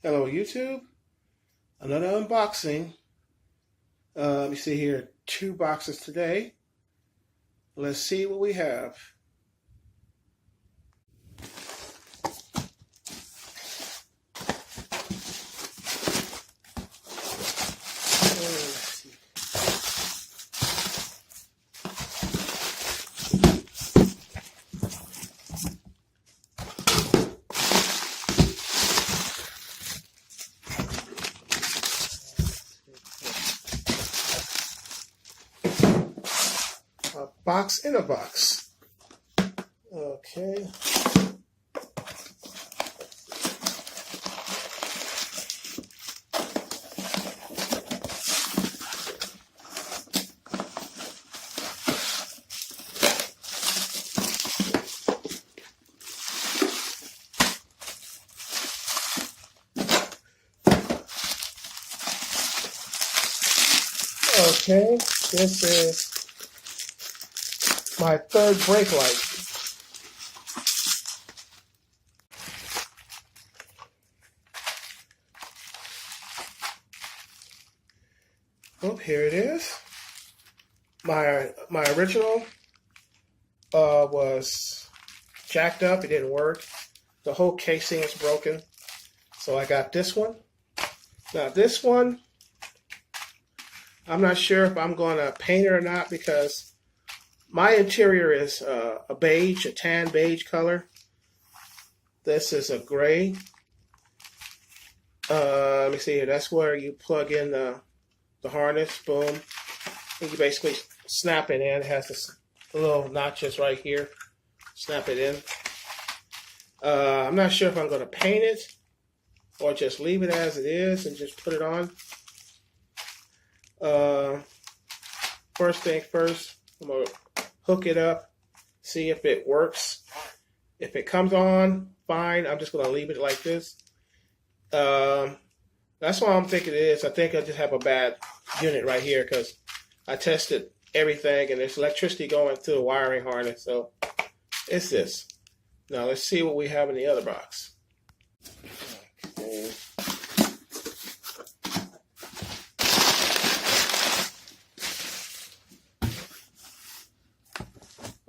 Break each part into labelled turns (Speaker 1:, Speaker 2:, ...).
Speaker 1: Hello YouTube, another unboxing. Let me see here, 2 boxes today. Let's see what we have. A box in a box. Okay. Okay, this is my 3rd brake light. Oh, here it is. My original was jacked up. It didn't work. The whole casing is broken. So I got this one. Now this one, I'm not sure if I'm going to paint it or not because my interior is a beige, a tan beige color. This is a gray. Let me see here. That's where you plug in the harness. Boom. And you basically snap it in. It has this little notches right here. Snap it in. I'm not sure if I'm going to paint it or just leave it as it is and just put it on. First thing first, I'm going to hook it up, see if it works. If it comes on, fine. I'm just going to leave it like this. That's why I'm thinking it is. I think I just have a bad unit right here because I tested everything and there's electricity going through the wiring harness. So it's this. Now let's see what we have in the other box. Okay.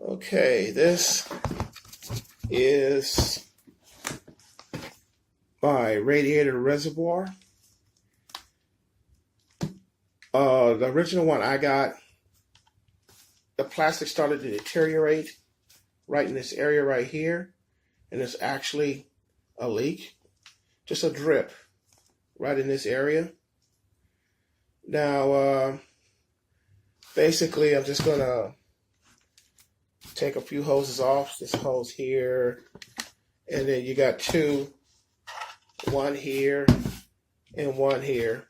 Speaker 1: Okay, this is my radiator reservoir. The original one I got, the plastic started to deteriorate right in this area right here, and it's actually a leak, just a drip right in this area. Now, basically, I'm just gonna take a few hoses off. This hose here, and then you got 2, one here and one here.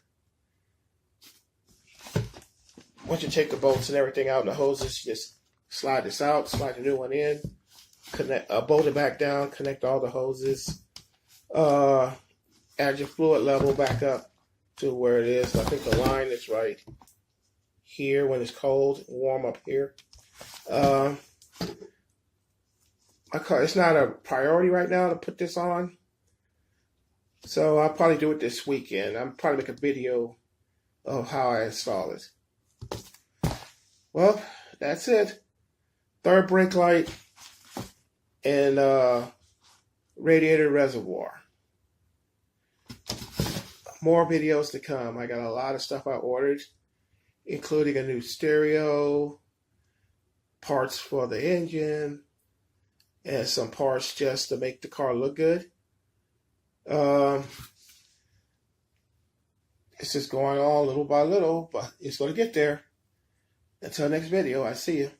Speaker 1: Once you take the bolts and everything out and the hoses, you just slide this out, slide the new one in, connect, bolt it back down, connect all the hoses, add your fluid level back up to where it is. I think the line is right here when it's cold, warm up here. It's not a priority right now to put this on, so I'll probably do it this weekend. I'll probably make a video of how I install it. Well, that's it. 3rd brake light and radiator reservoir. More videos to come. I got a lot of stuff I ordered, including a new stereo, parts for the engine, and some parts just to make the car look good. It's just going on little by little, but it's going to get there. Until next video, I see you.